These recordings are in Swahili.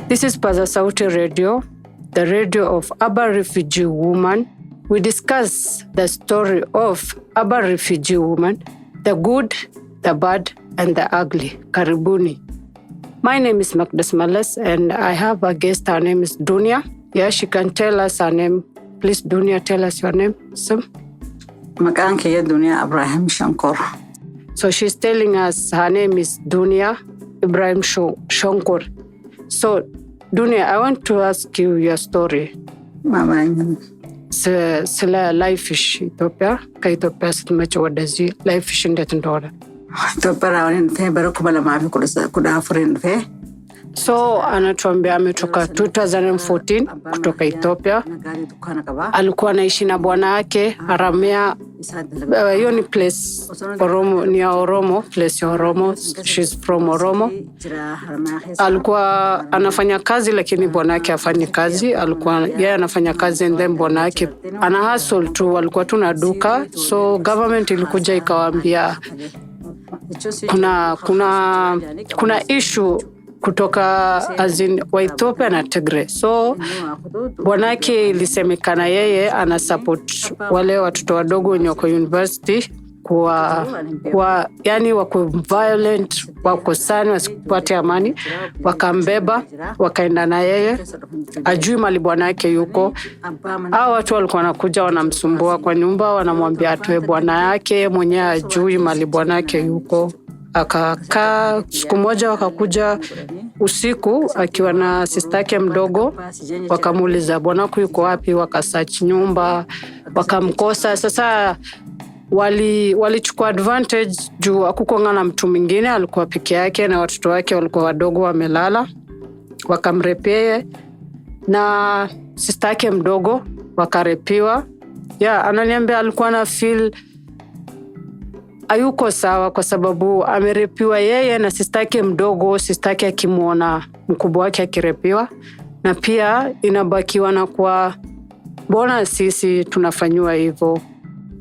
This is Paza Sauti Radio, the radio of Aba refugee woman. We discuss the story of Aba refugee woman, the good, the bad, and the ugly. Karibuni. My name is Magdas Malas, and I have a guest. Her name is Dunia. Yeah, she can tell us her name. Please, Dunia, tell us your name. Makanke Dunia Ibrahim Shankor. So she's telling us her name is Dunia Ibrahim Shankor. So, Dunia, I want to ask you your story. Mama. Sila life ish Ethiopia. Ka Ethiopia sitmacho wadazi life ish ndet ndora. Ethiopia rawan fe barukubala maafi kuda foreign fe. So anatuambia ametoka 2014 kutoka Ethiopia. Alikuwa anaishi na bwana yake Aramea. Hiyo ni place Oromo, ni ya Oromo, place ya Oromo. She's from Oromo. Alikuwa anafanya kazi lakini bwana yake hafanyi kazi. Alikuwa yeye anafanya kazi and then bwana yake ana hustle tu, alikuwa tu na duka. So government ilikuja ikawaambia kuna issue kutoka azin wa Ethiopia na Tigray. So bwanake ilisemekana yeye ana support wale watoto wadogo wenye wako university kwa yani wako violent, wako sana, wasipate amani. Wakambeba wakaenda na yeye, ajui mali bwanake yuko. Hao watu walikuwa wanakuja wanamsumbua kwa nyumba, wanamwambia atoe bwana yake, mwenyewe ajui mali bwanake yuko. Akakaa siku moja, wakakuja usiku akiwa na sister yake mdogo, wakamuuliza bwanako yuko wapi, wakasearch nyumba wakamkosa. Sasa walichukua advantage juu hakukuwa na mtu mwingine, alikuwa peke yake na watoto wake walikuwa wadogo wamelala. Wakamrepea na sister yake mdogo, wakarepiwa. Ananiambia alikuwa na feel hayuko sawa kwa sababu amerepiwa yeye na sister yake mdogo, sister yake akimuona mkubwa wake akirepiwa, na pia inabakiwa na kwa mbona sisi tunafanywa hivyo.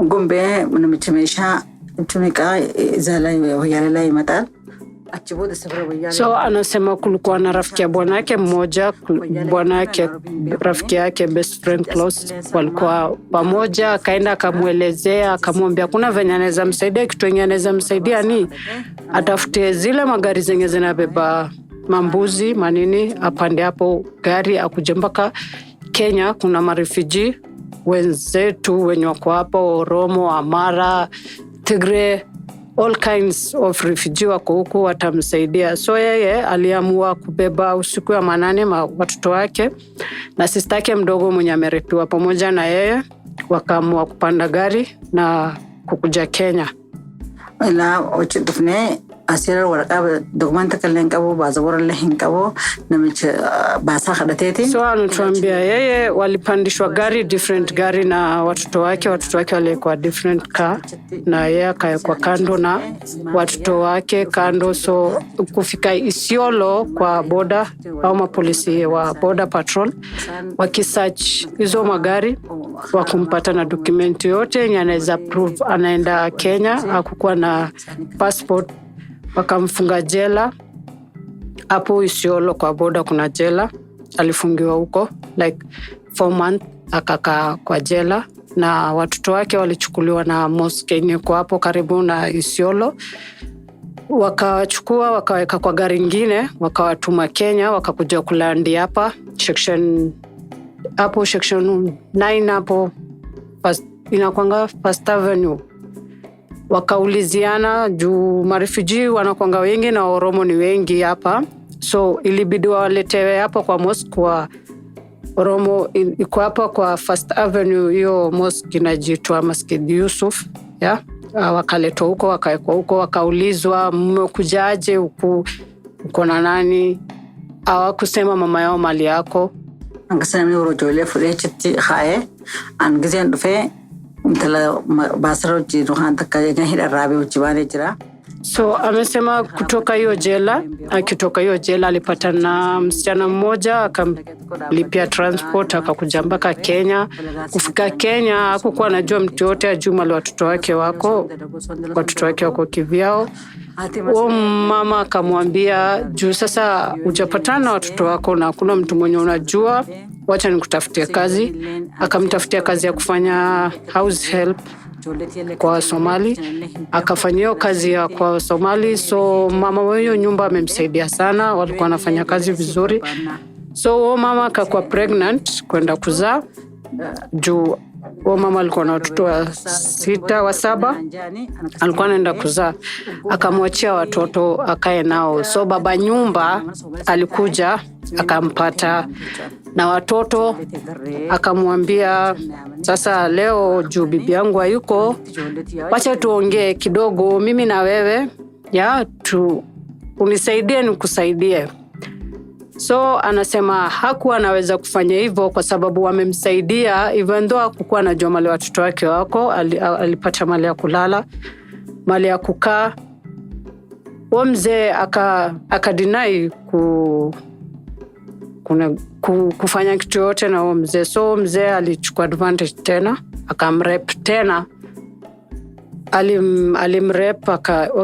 Ngombe mnamitemesha tumika zala yale imata. So anasema kulikuwa na rafiki ya bwanake mmoja, bwanake rafiki yake best friend close, walikuwa pamoja. Akaenda akamuelezea, akamwambia kuna venye anaweza msaidia, kitu yenye anaweza msaidia ni atafute zile magari zenye zinabeba mambuzi manini, apande hapo gari akuje mpaka Kenya. Kuna marefugee wenzetu wenye wako hapo Oromo, Amara, Tigray, all kinds of refugee wako huko, watamsaidia. So yeye aliamua kubeba usiku ya manane watoto wake na sister yake mdogo mwenye amerepiwa pamoja na yeye, wakaamua kupanda gari na kukuja Kenya. Ila ochitufne asira waraka dokumenta kalenkabo bazabora lehinkabo namiche basa khadateti. So anatuambia yeye walipandishwa gari, different gari na watoto wake walikuwa different car, na yeye akaekwa kando na watoto wake kando. So kufika Isiolo kwa border au mapolisi wa border patrol wakisearch hizo magari, wakumpata na document yote yenye anaweza prove anaenda Kenya, hakukuwa na passport. Wakamfunga jela hapo Isiolo kwa border, kuna jela. Alifungiwa huko like 4 months, akakaa kwa jela, na watoto wake walichukuliwa na mosque yenye kwa hapo karibu na Isiolo. Wakawachukua wakaweka kwa gari nyingine, wakawatuma Kenya, wakakuja kulandi hapa section 9 hapo inakwanga First Avenue. Wakauliziana juu marefugee wanakwanga wengi na Oromo ni wengi hapa, so ilibidi waletewe hapo kwa mosque kwa Oromo. Iko hapa kwa First Avenue, hiyo mosque inajiitwa Masjid Yusuf. Wakaletwa huko, wakaekwa huko, wakaulizwa mmekujaje huku, uko na nani? Hawakusema mama yao mali yako. Angasema euro jole fulechiti khae angizan dufe mtala basaro ji rohan takka hira rabe uchibane jira So amesema kutoka hiyo jela, akitoka hiyo jela alipata na msichana mmoja, akamlipia transport, akakuja mpaka Kenya. Kufika Kenya hakukuwa anajua mtu yote, ajui mahali watoto wake wako kivyao. Mama akamwambia, juu sasa hujapatana na watoto wako na hakuna mtu mwenye unajua, wacha nikutafutie kazi. Akamtafutia kazi ya kufanya house help kwa Somali. Akafanyia kazi ya kwa Somali. So mama huyo nyumba amemsaidia sana, walikuwa wanafanya kazi vizuri. So mama akakuwa pregnant kwenda kuzaa. Juu mama alikuwa na watoto wa 7 alikuwa anaenda kuzaa. Akamwachia watoto akae nao. So baba nyumba alikuja akampata na watoto, akamwambia, sasa leo juu bibi yangu hayuko, wacha tuongee kidogo mimi na wewe, unisaidie nikusaidie. So anasema hakuwa anaweza kufanya hivyo kwa sababu wamemsaidia, even though hakukuwa anajua mali watoto wake wako. Alipata mali ya kulala, mali ya kukaa. Mzee akadinai kufanya kitu yote na mzee. So mzee alichukua advantage tena, akamrep tena.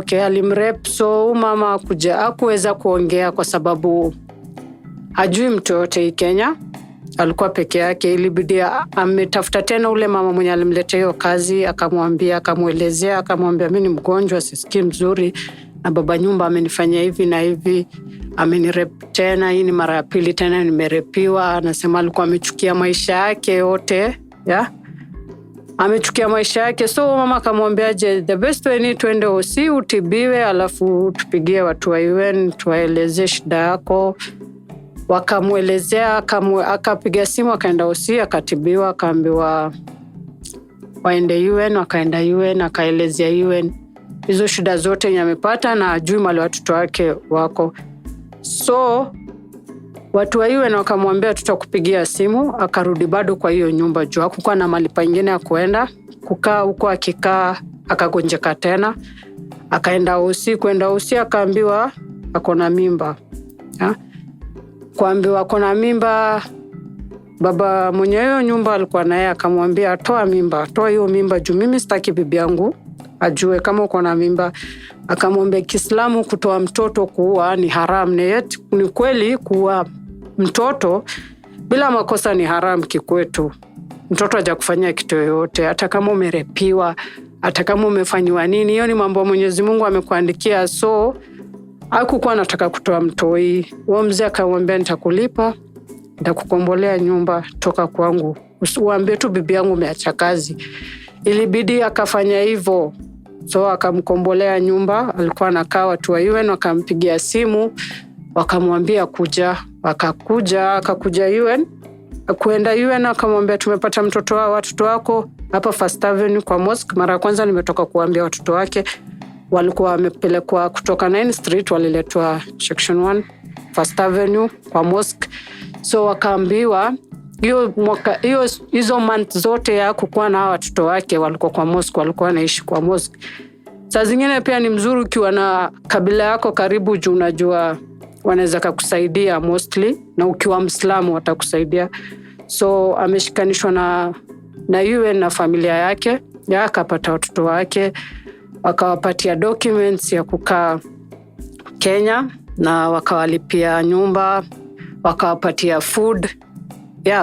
Alimrep. So mama hakuweza kuongea kwa sababu hajui mtu yote Kenya. Alikuwa peke yake. Ilibidi ametafuta tena ule mama mwenye alimletea hiyo kazi, akamwelezea, akamwambia, mimi ni mgonjwa, sisikii mzuri na baba nyumba amenifanyia hivi na hivi, amenirep tena, hii ni mara ya pili tena nimerepiwa. Anasema alikuwa amechukia maisha yake yote, amechukia maisha yake. So mama akamwambia, the best way ni tuende hosi utibiwe, alafu tupigie watu wa UN tuwaeleze shida yako. Wakamwelezea, akapiga simu, akaenda hosi, akatibiwa, akaambiwa waende UN. Wakaenda UN, akaelezea UN hizo shida zote yenye amepata na ajui mali watoto wake wako. So watu wa UN wakamwambia, tutakupigia simu. Akarudi bado kwa hiyo nyumba juu hakukuwa na mali pengine ya kuenda kukaa huko. Akikaa akagonjeka tena, akaenda hosi, akaambiwa ako na mimba. Kuambiwa ako na mimba, baba mwenye hiyo nyumba alikuwa naye akamwambia, toa hiyo mimba juu mimi sitaki bibi yangu ajue kama uko na mimba. Akamwambia Kiislamu kutoa mtoto kuua ni haram. Ni kweli kuua mtoto bila makosa ni haram kikwetu. Mtoto hajakufanyia kitu yoyote, hata kama umerepiwa, hata kama umefanywa nini, hiyo ni mambo Mwenyezi Mungu amekuandikia. So hakukuwa anataka kutoa mtoi. Mzee akamwambia, nitakulipa, nitakukombolea nyumba toka kwangu, usiwaambie tu bibi yangu umeacha kazi. Ilibidi akafanya hivyo. So akamkombolea nyumba. Alikuwa anakaa, watu wa UN wakampigia simu, wakamwambia kuja. Akakuja UN. Kuenda UN akamwambia, tumepata watoto wako hapa First Avenue kwa mosque. Mara ya kwanza nimetoka kuambia watoto wake walikuwa wamepelekwa kutoka 9th Street, waliletwa Section 1 First Avenue kwa mosque. So wakaambiwa hizo month zote ya kukuwa na watoto wake walikuwa kwa mosque, walikuwa wanaishi kwa mosque. Saa zingine pia ni mzuri ukiwa na kabila yako karibu juu unajua wanaweza kukusaidia mostly, na ukiwa Muislamu watakusaidia. So ameshikanishwa na UN na familia yake, akapata watoto wake, wakawapatia documents ya kukaa Kenya na wakawalipia nyumba, wakawapatia food,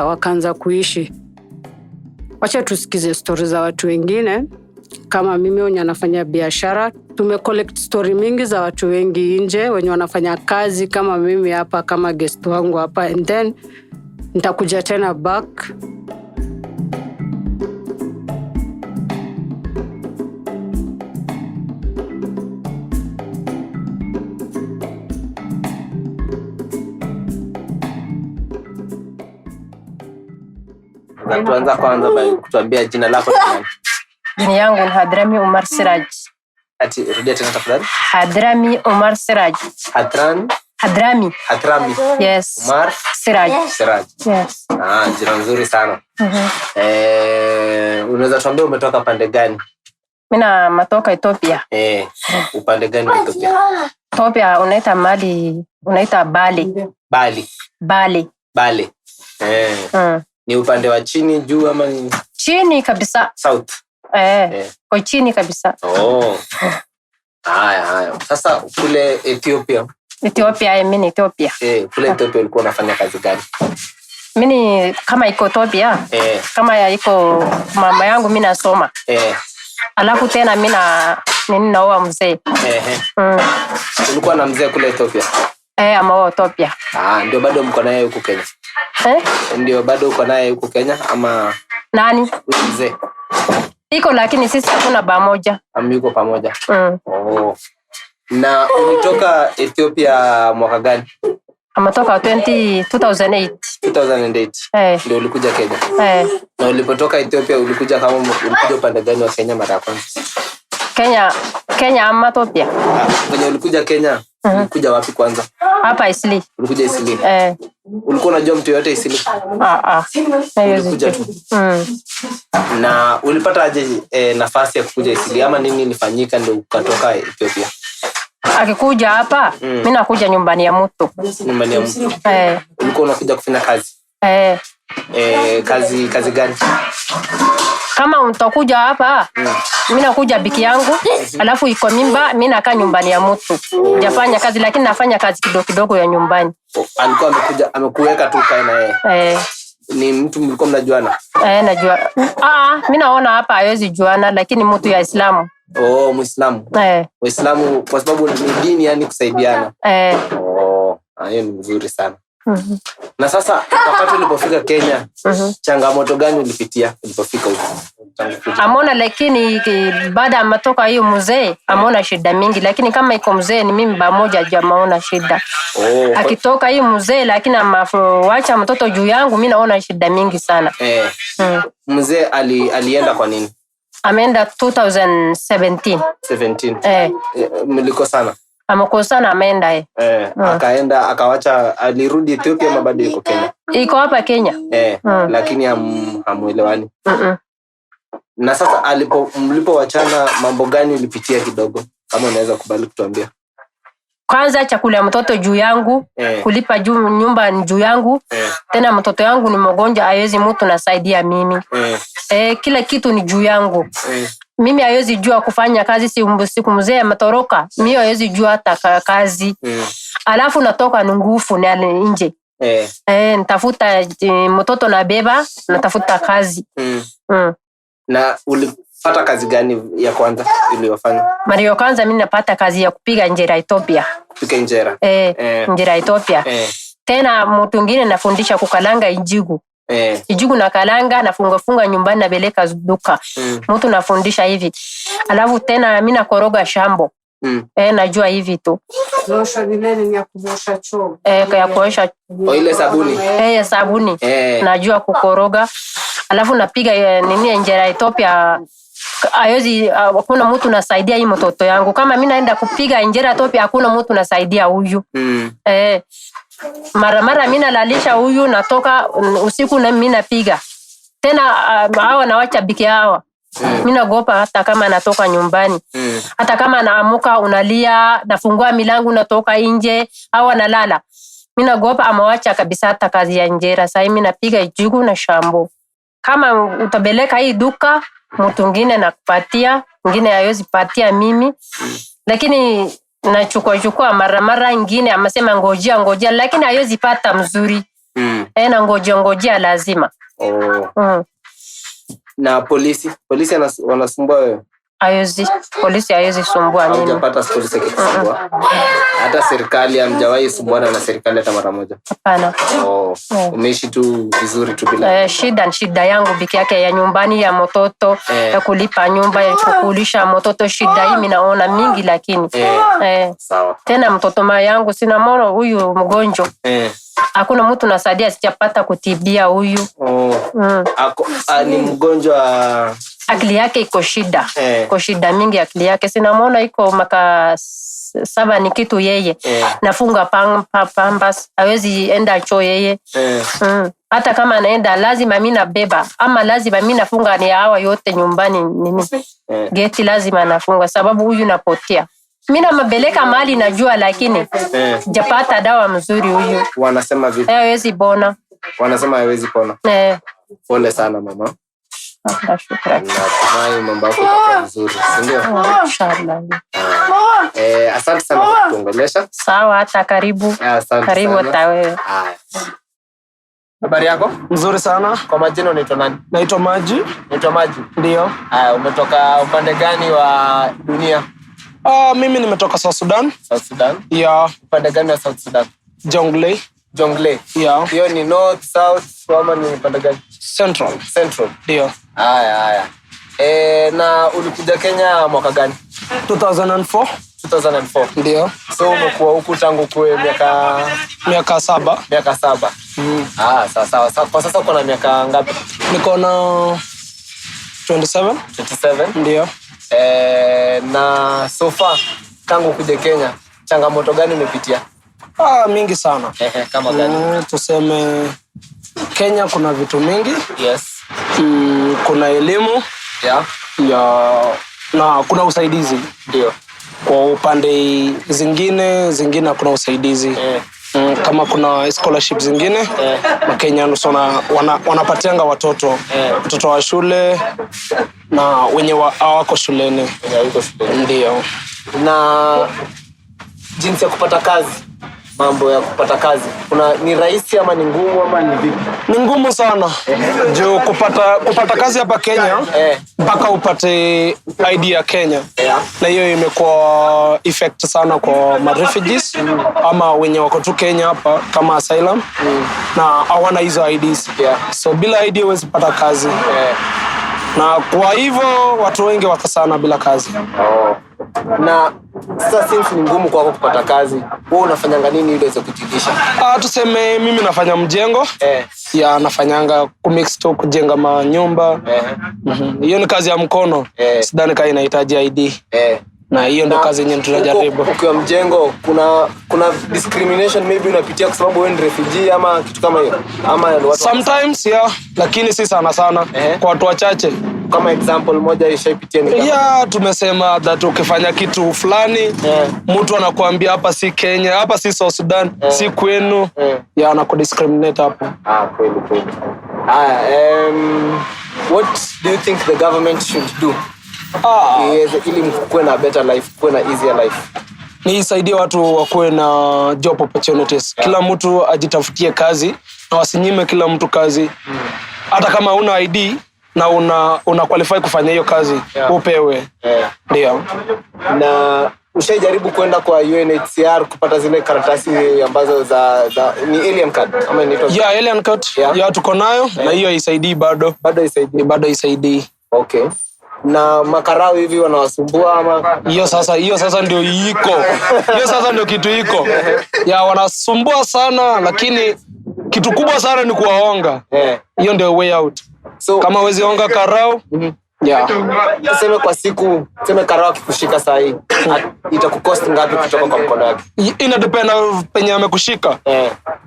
wakaanza kuishi. Wacha tusikize stories za watu wengine. Kama mimi mwenye nafanya biashara, tumecollect story mingi za watu wengi nje wenye wanafanya kazi kama mimi hapa, kama guest wangu hapa, and then nitakuja tena back. Tuanza kwanza kutuambia jina lako ni nani? Jina yangu ni Hadrami Omar Siraj. Rudia tena tafadhali. Hadrami Omar Siraj. Hadrami. Yes. Omar Siraj. Yes. Jina nzuri sana. Unaweza tuambia umetoka pande gani? Mina matoka Ethiopia. Upande gani wa Ethiopia? Ethiopia unaita mali, unaita Bali. Bali. Ni upande wa chini juu ama ni chini kabisa? South. Kwa chini kabisa. Haya. Sasa kule Ethiopia. Mimi Ethiopia. Kule Ethiopia ulikuwa unafanya kazi gani? Mimi kama iko Ethiopia. Kama iko mama yangu mimi nasoma. Alafu tena mimi naoa mzee. Ulikuwa na mzee kule Ethiopia? Ama Ethiopia. Ndio bado mko naye huko Kenya? Ndio bado uko naye huko Kenya ama nani? Mzee. Iko lakini sisi hakuna pamoja. Amiko pamoja. Na ulitoka Ethiopia mwaka gani? Ametoka 2008. 2008. Ndio ulikuja Kenya. Na ulipotoka Ethiopia ulikuja kama ulikuja upande gani wa Kenya mara ya kwanza? Kenya ama Ethiopia? Kwenye ulikuja Kenya, ulikuja wapi kwanza? Hapa Isli. Ulikuja Isli? Ulikuwa unajua mtu yote Isli? Ulikuja tu. Na ulipata aje nafasi ya kukuja Isli ama nini ilifanyika ndio ukatoka Ethiopia? Akikuja hapa, mimi nakuja nyumbani ya mtu. Nyumbani ya mtu? Ulikuwa unakuja kufanya kazi? Kazi gani? Kama utakuja hapa, mimi nakuja biki yangu, alafu iko mimba, mimi nakaa nyumbani ya mtu. Sijafanya kazi lakini nafanya kazi kidogo ya nyumbani. Alikuwa amekuja amekuweka tu kae na yeye. Ni mtu mlikuwa mnajuana? Najua. Mimi naona hapa haiwezi juana lakini mtu ya Islamu. Muislamu. Waislamu kwa sababu ni dini yani kusaidiana. Hiyo ni mzuri sana. Na sasa wakati ulipofika Kenya, changamoto gani ulipitia ulipofika huko? Amona lakini baada ya matoka hiyo mzee, amona shida mingi lakini kama iko mzee ni mimi pamoja jamaona shida. Akitoka hiyo mzee lakini amawacha mtoto juu yangu mimi naona shida mingi sana. Mzee alienda kwa nini? Ameenda 2017. Mlikosana? Amekosana ameenda akaenda akawacha alirudi Ethiopia ama bado yuko Kenya? Iko hapa Kenya. Lakini hamuelewani. Na sasa mlipowachana mambo gani ulipitia kidogo kama unaweza kubali kutuambia? Kwanza chakula ya mtoto juu yangu, kulipa nyumba juu yangu. Tena mtoto yangu ni mgonjwa haiwezi mtu nasaidia mimi. Kila kitu ni juu yangu. Mimi haiwezi jua kufanya kazi siku mzee matoroka. Mimi haiwezi jua hata kazi. Alafu natoka nguvu na nje. Nitafuta mtoto na beba, natafuta kazi. Na ulipata kazi gani ya kwanza uliyofanya? Mara ya kwanza mimi napata kazi ya kupiga injera Ethiopia. Kupiga injera? Injera Ethiopia. Tena mtu mwingine nafundisha kukalanga injigu. Injigu na kalanga na funga nyumbani na beleka duka. Mtu nafundisha hivi. Alafu tena mimi nakoroga shambo. Najua hivi tu. Kuosha nileni ni ya kuosha choo. Ya kuosha. Ile sabuni? Ya sabuni. Najua kukoroga. Alafu napiga injera Ethiopia. Haiwezi hakuna mtu nasaidia hii mtoto yangu. Kama mimi naenda kupiga injera Ethiopia hakuna mtu nasaidia huyu. Mara mimi nalalisha huyu natoka usiku na mimi napiga. Tena hawa nawacha biki hawa. Mimi nagopa hata kama natoka nyumbani. Hata kama naamuka unalia, nafungua milango natoka nje, hawa nalala. Mimi nagopa amawacha kabisa hata kazi ya injera. Sasa mimi napiga ijugu na shambo. Kama utabeleka hii duka, mtu mwingine nakupatia, mwingine haiwezi patia mimi. Lakini nachukua mara nyingine amesema ngojea lakini haiwezi pata mzuri. Na ngojea lazima. Na polisi wanasumbua wewe? Polisi haiwezi sumbua mimi. Hujapata polisi akikusumbua? Hata serikali hamjawahi sumbuana na serikali hata mara moja? Hapana. Umeishi tu vizuri tu bila shida yangu biki yake ya nyumbani ya mtoto, ya kulipa nyumba, ya kukulisha mtoto. Shida hii mimi naona mingi lakini sawa. Tena mtoto yangu sina mono huyu mgonjwa. Hakuna mtu nasaidia sijapata kutibia huyu. Ni mgonjwa akili yake iko shida. Iko shida mingi akili yake. Sinamwona iko maka 7 ni kitu yeye. Nafunga pambas, hawezi enda choo yeye. Hata kama anaenda lazima mimi nabeba ama lazima mimi nafunga ni hawa yote nyumbani nini. Geti lazima nafunga sababu huyu napotea. Mimi namabeleka mali najua lakini japata dawa mzuri huyu. Wanasema vipi? Hawezi bona. Wanasema hawezi pona. Pole sana mama. Shukrani. Natumai mambo yako yatakuwa vizuri, si ndio? Inshallah. Asante sana kwa kutuongelesha. Sawa, hata karibu. Karibu hata wewe. Habari yako? Nzuri sana. Kwa majina unaitwa nani? Naitwa Maji. Naitwa Maji? Ndio. Umetoka upande gani wa dunia? Mimi nimetoka South Sudan. South Sudan? Yeah. Upande gani wa South Sudan? Jonglei. Jonglei? Yeah. Hiyo ni north, south, ama ni upande gani? Central. Central? Ndio. Haya. Na ulikuja Kenya mwaka gani? 2004. 2004? Ndio. So umekuwa huku tangu kwa miaka 7. Miaka 7. Sawa. Kwa sasa uko na miaka ngapi? Niko na 27. 27? Ndio. Na so far tangu kuja Kenya changamoto gani umepitia? Mingi sana. Kama gani? Tuseme Kenya kuna vitu mingi. Yes. Kuna elimu. Yeah. Na kuna usaidizi. Ndio. Kwa upande zingine kuna usaidizi. Kama kuna scholarship zingine Wakenya wanapatianga watoto wa shule na wenye hawako shuleni. Ndio. Na jinsi ya kupata kazi, mambo ya kupata kazi, ni rahisi ama ni ngumu ama ni vipi? Ni ngumu sana. Juu kupata kazi hapa Kenya mpaka upate ID ya Kenya. Na hiyo imekuwa effect sana kwa refugees ama wenye wako tu Kenya hapa kama asylum na hawana hizo IDs. So bila ID huwezi pata kazi. Na kwa hivyo watu wengi wako sana bila kazi. Na sasa since ni ngumu kwako kupata kazi, wewe unafanyanga nini ili uweze kujidisha? Tuseme mimi nafanya mjengo. Nafanyanga kumix to kujenga manyumba. Hiyo ni kazi ya mkono. Sidhani kama inahitaji ID. Na hiyo ndio kazi yenyewe tunajaribu. Ukiwa mjengo kuna discrimination maybe unapitia kwa sababu wewe ni refugee ama kitu kama hiyo? Ama watu sometimes lakini si sana kwa watu wachache. Kama example moja ishaipitia ni kama tumesema that ukifanya kitu fulani mtu anakuambia hapa si Kenya, hapa si South Sudan, si kwenu. Anakudiscriminate hapo. Kweli. What do you think the government should do? Ili mkuwe na better life, kuwe na easier life? Ni isaidie watu wakuwe na job opportunities. Kila mtu ajitafutie kazi na wasinyime kila mtu kazi. Hata kama una ID na una qualify kufanya hiyo kazi, upewe. Ndio. Na ushajaribu kwenda kwa UNHCR kupata zile karatasi ambazo za ni alien card ama inaitwa? Alien card. Tuko nayo na hiyo isaidii bado. Bado isaidii. Okay. Na makarao hivi wanawasumbua ama? Hiyo sasa ndio iko. Hiyo sasa ndio kitu iko. Wanasumbua sana lakini kitu kubwa sana ni kuwaonga. Hiyo ndio way out. So kama huwezi onga karao, tuseme kwa siku, tuseme karao akikushika saa hii, itakukost ngapi kutoka kwa mkono wake? Ina depend penye amekushika.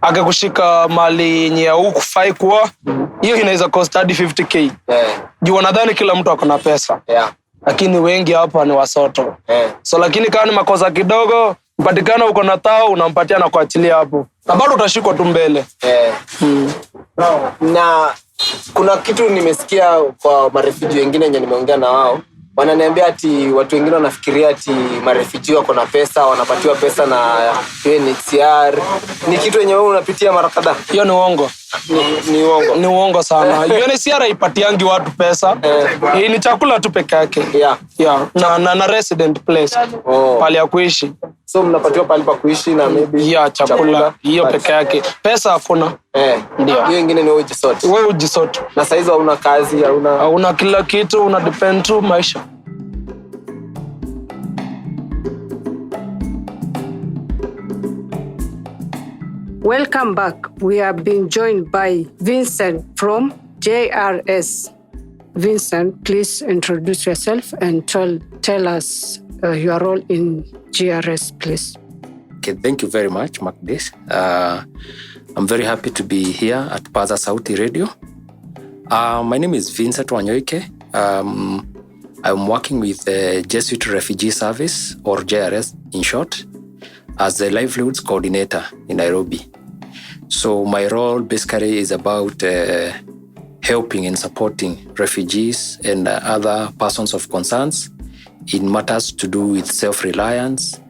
Akikushika mali yenye hukufai kuwa, hiyo inaweza cost hadi 50k. Juu wanadhani kila mtu ako na pesa. Lakini wengi hapa ni wasoto. So lakini kama ni makosa kidogo, mpatikana uko na tao, unampatia na kuachilia hapo. Na bado utashikwa tu mbele. Na kuna kitu nimesikia kwa marefugee wengine wenye nimeongea na wao, wananiambia ati watu wengine wanafikiria ati marefugee wako na pesa, wanapatiwa pesa na UNHCR. Ni kitu yenye wewe unapitia mara kadhaa? Hiyo ni uongo. Ni uongo sana. UNHCR haipatiangi watu pesa. Ni chakula tu peke yake. Na resident place. Pale ya kuishi. So mnapatiwa pale pa kuishi na maybe chakula hiyo peke yake. Pesa hakuna. Ndio. Hiyo nyingine ni ujisote. Wewe ujisote. Na saizi hauna kazi, hauna kila kitu, una depend tu maisha. Welcome back. We are being joined by Vincent from JRS. Vincent, please introduce yourself and tell us your role in GRS, please. Okay, thank you very much, Magdis. I'm very happy to be here at Paza Sauti Radio. My name is Vincent Wanyoike. I'm working with the Jesuit Refugee Service, or JRS in short, as the Livelihoods coordinator in Nairobi. So my role basically is about helping and supporting refugees and other persons of concerns in matters to do with self-reliance,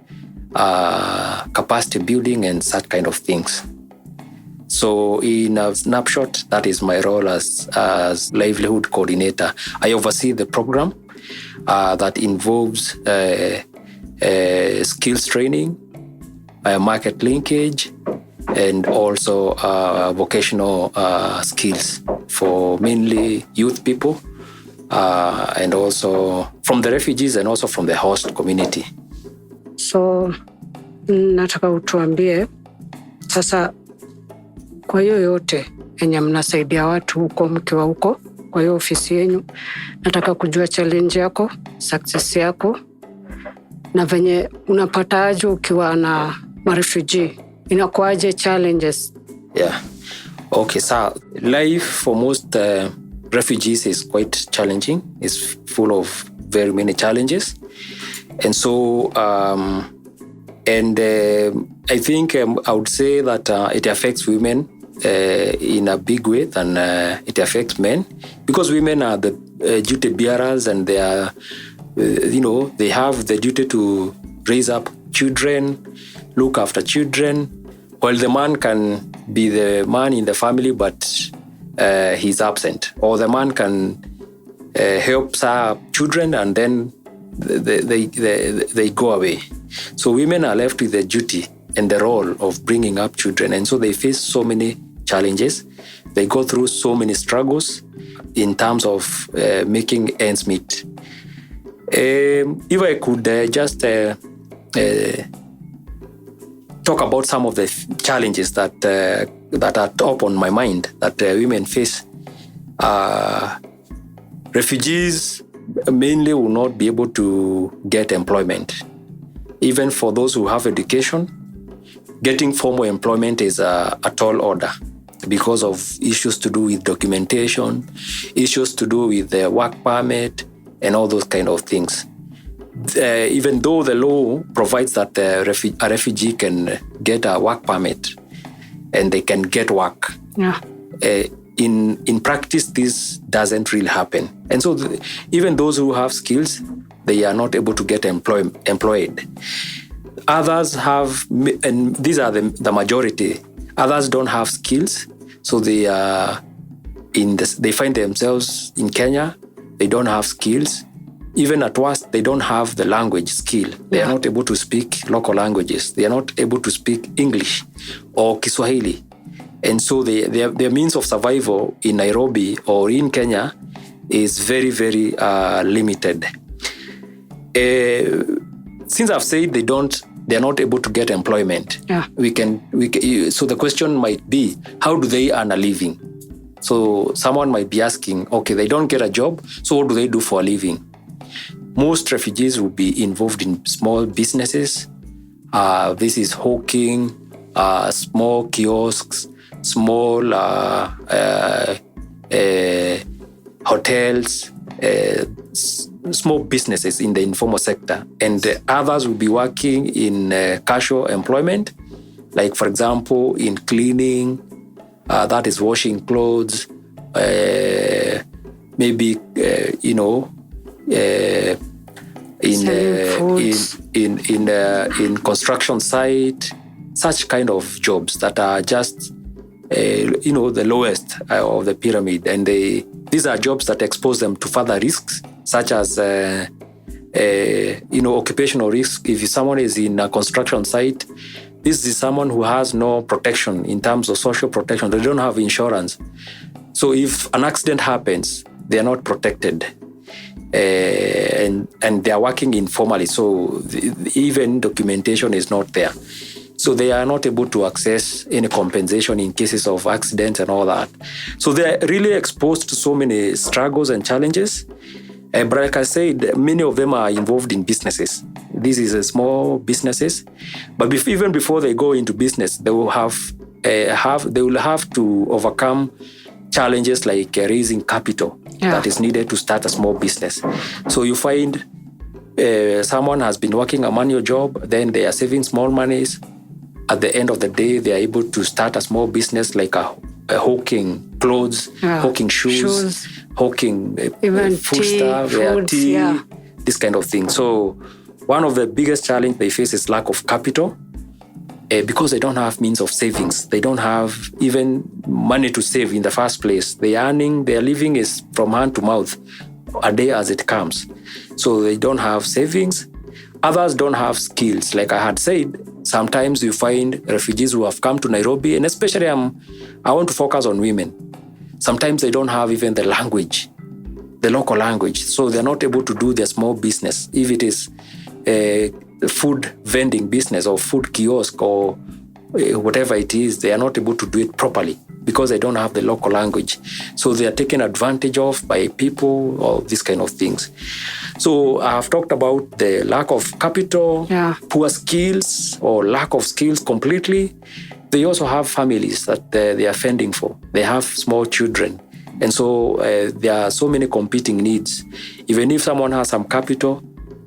capacity building, and such kind of things. So in a snapshot, that is my role as livelihood coordinator. I oversee the program that involves skills training, market linkage, and also vocational skills for mainly youth people, and also from the refugees and also from the host community. So nataka utuambie sasa, kwa hiyo yote yenye mnasaidia watu huko mkiwa huko kwa hiyo ofisi yenu, nataka kujua challenge yako, success yako, na venye unapata aje ukiwa na refugee. Inakuaje challenges? Yeah. Okay, so life for most refugees is quite challenging. It's full of very many challenges. And so, I think I would say that it affects women in a big way than it affects men, because women are the duty bearers, and they are, they have the duty to raise up children, look after children, while the man can be the man in the family, but he's absent. Or the man can help children, and then they go away. So women are left with the duty and the role of bringing up children. And so they face so many challenges. They go through so many struggles in terms of making ends meet. If I could just talk about some of the challenges that are top on my mind that women face. Refugees mainly will not be able to get employment. Even for those who have education, getting formal employment is a tall order because of issues to do with documentation, issues to do with the work permit, and all those kind of things. Even though the law provides that a refugee can get a work permit and they can get work, in practice, this doesn't really happen. And so even those who have skills, they are not able to get employed. Others have, and these are the majority, others don't have skills, so they are they find themselves in Kenya, they don't have skills. Even at worst, they don't have the language skill. They are not able to speak local languages. They are not able to speak English or Kiswahili. And so their means of survival in Nairobi or in Kenya is very, very limited. Since I've said they are not able to get employment, so the question might be, how do they earn a living? So someone might be asking, okay, they don't get a job, so what do they do for a living? Most refugees will be involved in small businesses. This is hawking, small kiosks, small hotels, small businesses in the informal sector. And others will be working in casual employment, like, for example, in cleaning, that is washing clothes, maybe, in construction site, such kind of jobs that are just the lowest of the pyramid, and these are jobs that expose them to further risks, such as occupational risk. If someone is in a construction site, this is someone who has no protection in terms of social protection. They don't have insurance, so if an accident happens, they are not protected. And they are working informally, so even documentation is not there. So they are not able to access any compensation in cases of accidents and all that. So they're really exposed to so many struggles and challenges. But like I said, many of them are involved in businesses. This is a small businesses. But even before they go into business, they will have to overcome challenges like raising capital that is needed to start a small business. So you find someone has been working a manual job, then they are saving small monies. At the end of the day, they are able to start a small business like a hawking clothes, hawking shoes, hawking even food stuff, tea, this kind of thing. So one of the biggest challenges they face is lack of capital. Because they don't have means of savings. They don't have even money to save in the first place. Their living is from hand to mouth, a day as it comes. So they don't have savings. Others don't have skills. Like I had said, sometimes you find refugees who have come to Nairobi, and especially I want to focus on women. Sometimes they don't have even the language, the local language. So they're not able to do their small business. If it is food vending business or food kiosk or whatever it is, they are not able to do it properly because they don't have the local language. So they are taken advantage of by people or these kind of things. So I have talked about the lack of capital, poor skills or lack of skills completely. They also have families that they are fending for. They have small children. And so there are so many competing needs. Even if someone has some capital,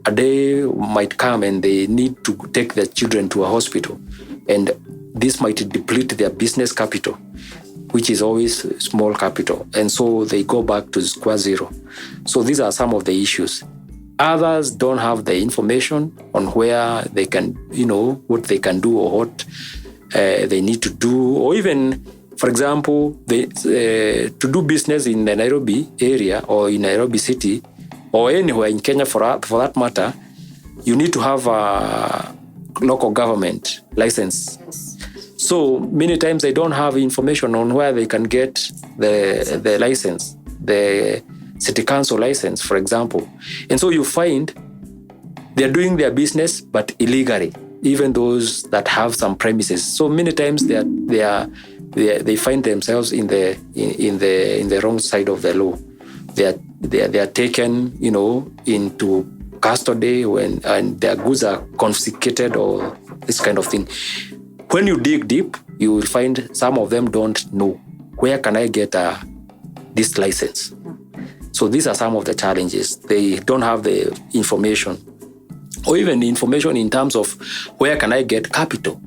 a day might come and they need to take their children to a hospital. And this might deplete their business capital, which is always small capital. And so they go back to square zero. So these are some of the issues. Others don't have the information on where they can, what they can do or what they need to do. Or even, for example, to do business in the Nairobi area or in Nairobi city, or anywhere in Kenya for that matter, you need to have a local government license. So many times they don't have information on where they can get the license, the city council license, for example. And so you find they're doing their business, but illegally, even those that have some premises. So many times they find themselves in the wrong side of the law. They are taken, into custody and their goods are confiscated or this kind of thing. When you dig deep, you will find some of them don't know, where can I get this license? So these are some of the challenges. They don't have the information or even information in terms of where can I get capital?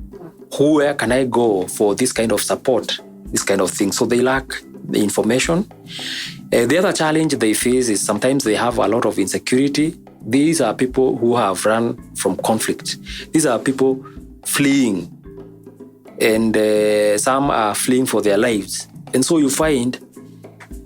Where can I go for this kind of support, this kind of thing? So they lack the information. The other challenge they face is sometimes they have a lot of insecurity. These are people who have run from conflict. These are people fleeing, and some are fleeing for their lives. And so you find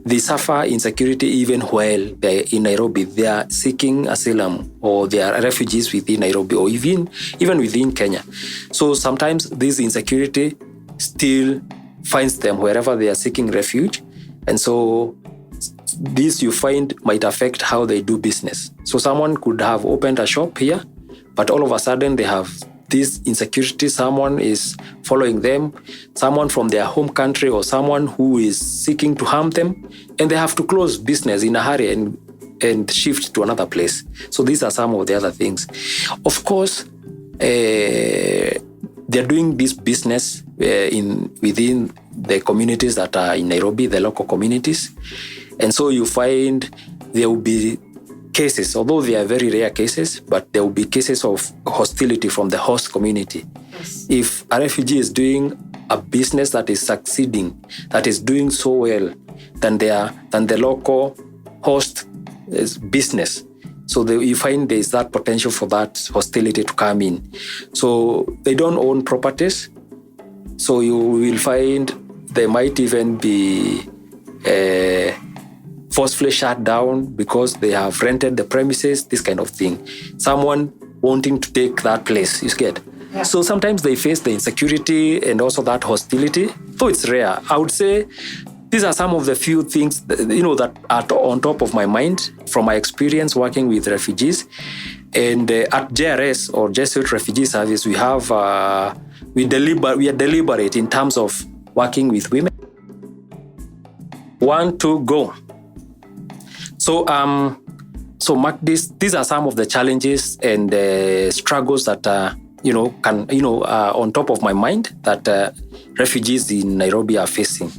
they suffer insecurity even while they're in Nairobi. They are seeking asylum or they are refugees within Nairobi or even within Kenya. So sometimes this insecurity still finds them wherever they are seeking refuge. And so this you find might affect how they do business. So someone could have opened a shop here, but all of a sudden they have this insecurity. Someone is following them, someone from their home country or someone who is seeking to harm them, and they have to close business in a hurry and shift to another place. So these are some of the other things. Of course, they're doing this business within the communities that are in Nairobi, the local communities. And so you find there will be cases, although they are very rare cases, but there will be cases of hostility from the host community. Yes. If a refugee is doing a business that is succeeding, that is doing so well than the local host business, so you find there is that potential for that hostility to come in. So they don't own properties, so you will find they might even be forcefully shut down because they have rented the premises, this kind of thing. Someone wanting to take that place, you get. Yeah. So sometimes they face the insecurity and also that hostility, though it's rare. I would say these are some of the few things that are on top of my mind from my experience working with refugees. And at JRS, or Jesuit Refugee Service, we have we are deliberate in terms of working with women. 1, 2, go. So Mark, these are some of the challenges and struggles that on top of my mind that refugees in Nairobi are facing.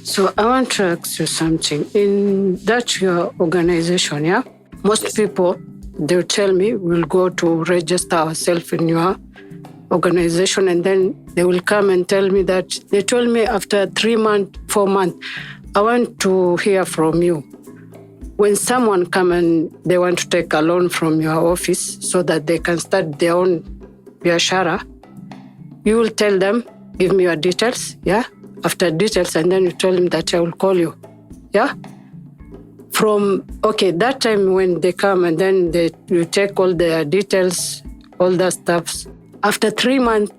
So I want to ask you something. In that your organization, yeah, most people, they'll tell me we'll go to register ourselves in your organization, and then they will come and tell me that they told me after 3 months, 4 months, I want to hear from you. When someone come and they want to take a loan from your office so that they can start their own biashara, you will tell them, give me your details, yeah? After details, and then you tell them that I will call you, yeah? That time when they come and then you take all their details, all the stuffs. After 3 months,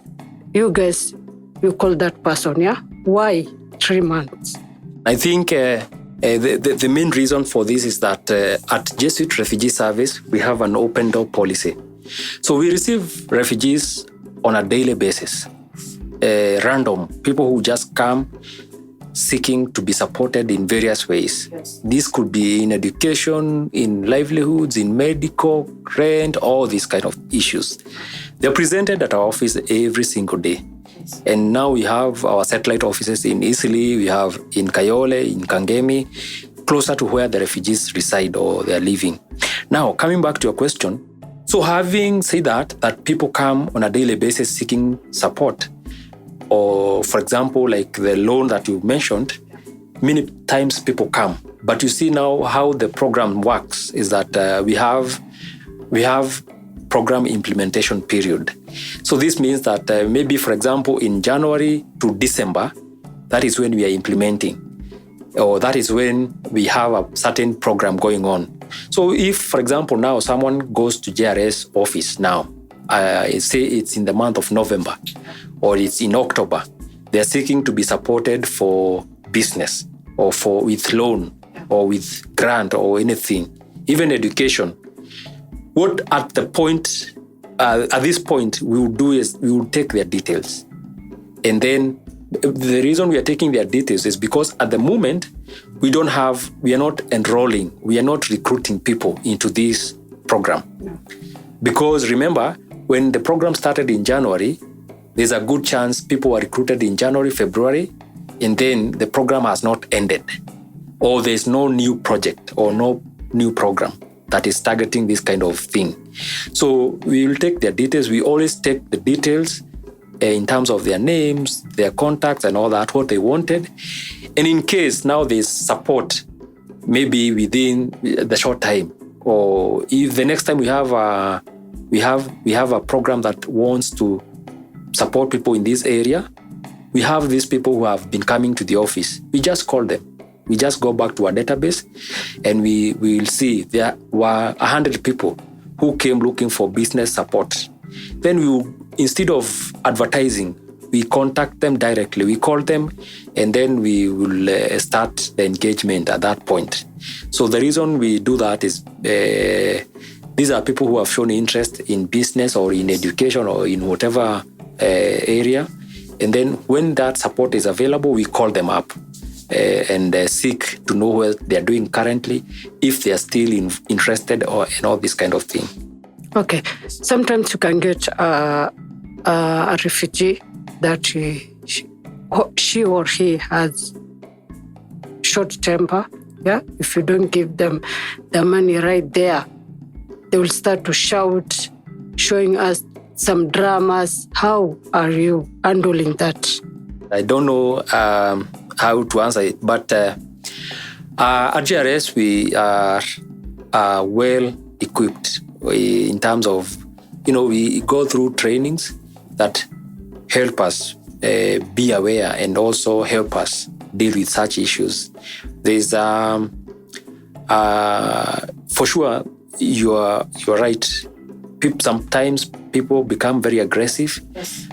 you guys, you call that person, yeah? Why 3 months? I think the main reason for this is that at Jesuit Refugee Service, we have an open door policy. So we receive refugees on a daily basis, random, people who just come seeking to be supported in various ways. Yes. This could be in education, in livelihoods, in medical, rent, all these kind of issues. They're presented at our office every single day. Yes. And now we have our satellite offices in Eastleigh, we have in Kayole, in Kangemi, closer to where the refugees reside or they're living. Now, coming back to your question, so having said that people come on a daily basis seeking support, or for example, like the loan that you mentioned, many times people come. But you see now how the program works is that we have program implementation period. So this means that maybe, for example, in January to December, that is when we are implementing, or that is when we have a certain program going on. So if, for example, now someone goes to JRS office now, say it's in the month of November, or it's in October, they're seeking to be supported for business or with loan or with grant or anything, even education. What at this point we will do is we will take their details. And then the reason we are taking their details is because at the moment we are not enrolling, we are not recruiting people into this program. Because remember, when the program started in January, there's a good chance people were recruited in January, February, and then the program has not ended. Or there's no new project or no new program that is targeting this kind of thing. So we will take their details. We always take the details in terms of their names, their contacts and all that, what they wanted. And in case now there's support, maybe within the short time, or if the next time we have a program that wants to support people in this area, we have these people who have been coming to the office. We just call them. We just go back to our database and we will see there were 100 people who came looking for business support. Then we will, instead of advertising, we contact them directly. We call them and then we will start the engagement at that point. So the reason we do that is these are people who have shown interest in business or in education or in whatever area. And then when that support is available, we call them up and seek to know what they're doing currently, if they're still interested or in all this kind of thing. Okay. Sometimes you can get a refugee that she or he has short temper. Yeah. If you don't give them the money right there, they will start to shout, showing us some dramas. How are you handling that? I don't know how to answer it, but at GRS we are well equipped in terms of, we go through trainings that help us be aware and also help us deal with such issues. There's for sure you're right. Sometimes people become very aggressive. Yes.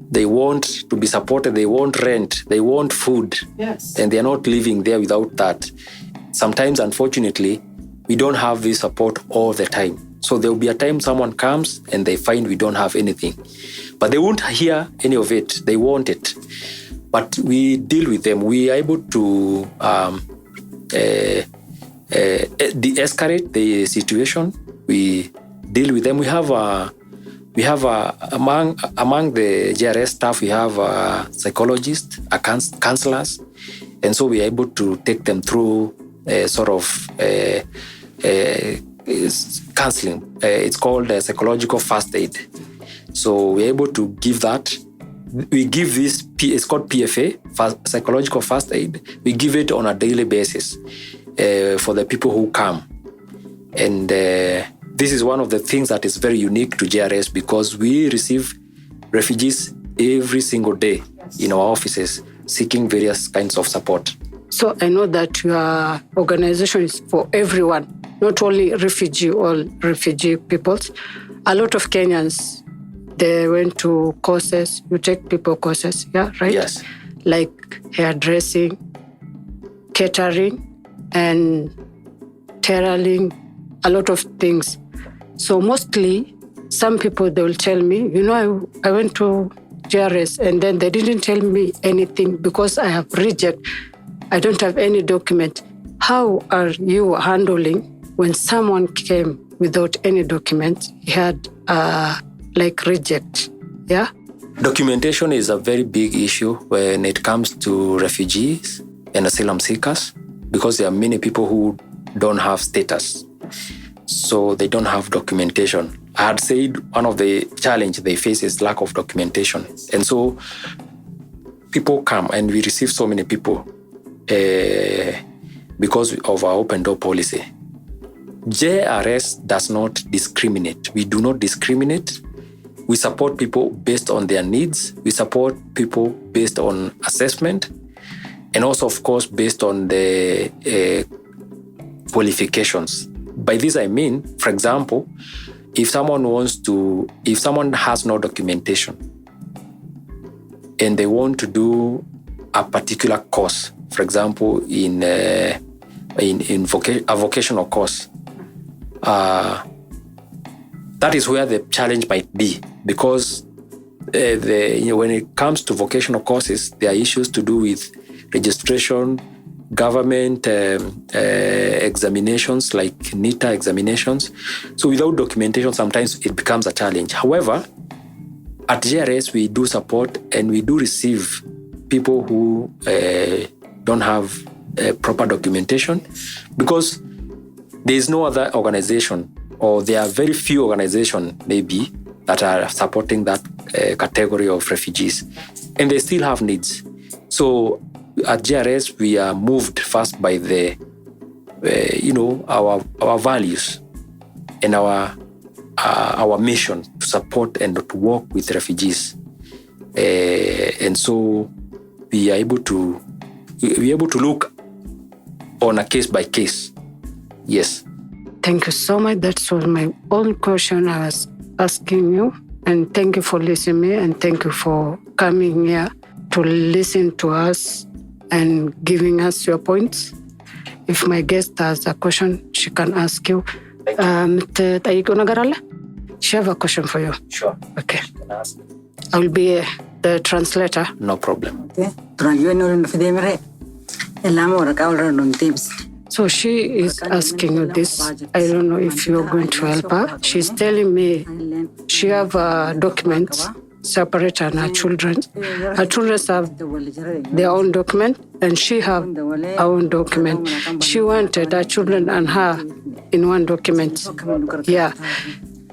They want to be supported, they want rent, they want food. Yes. And they're not living there without that. Sometimes, unfortunately, we don't have this support all the time. So there will be a time someone comes and they find we don't have anything. But they won't hear any of it. They want it. But we deal with them. We are able to de-escalate the situation. We deal with them. We have among the GRS staff, we have psychologists, counselors, and so we are able to take them through counseling. It's called psychological first aid. So we're able to give that. We give this, it's called PFA, psychological first aid. We give it on a daily basis for the people who come. And this is one of the things that is very unique to GRS because we receive refugees every single day in our offices seeking various kinds of support. So I know that your organization is for everyone, not only refugee or refugee peoples. A lot of Kenyans, they went to courses, you take people courses, yeah, right? Yes. Like hairdressing, catering, and tailoring, a lot of things. So mostly, some people, they will tell me, I went to GRS and then they didn't tell me anything because I have reject. I don't have any document. How are you handling when someone came without any document? He had reject, yeah? Documentation is a very big issue when it comes to refugees and asylum seekers because there are many people who don't have status. So they don't have documentation. I had said one of the challenges they face is lack of documentation. And so people come and we receive so many people because of our open door policy. JRS does not discriminate. We do not discriminate. We support people based on their needs. We support people based on assessment. And also, of course, based on the qualifications. By this, I mean, for example, if someone has no documentation and they want to do a particular course, for example, in a vocational course, that is where the challenge might be because when it comes to vocational courses, there are issues to do with registration, government examinations like NITA examinations. So without documentation, sometimes it becomes a challenge. However, at GRS, we do support and we do receive people who don't have proper documentation because there is no other organization or there are very few organizations maybe that are supporting that category of refugees and they still have needs. So at GRS, we are moved first by the, our values and our mission to support and to work with refugees. And so we are able to look on a case by case. Yes. Thank you so much. That was my own question I was asking you. And thank you for listening to me and thank you for coming here to listen to us and giving us your points. If my guest has a question, she can ask you. She have a question for you. Sure. Okay. I will be the translator. No problem. So she is asking you this. I don't know if you're going to help her. She's telling me she have documents separate and her children. Her children have their own document and she have her own document. She wanted her children and her in one document. Yeah.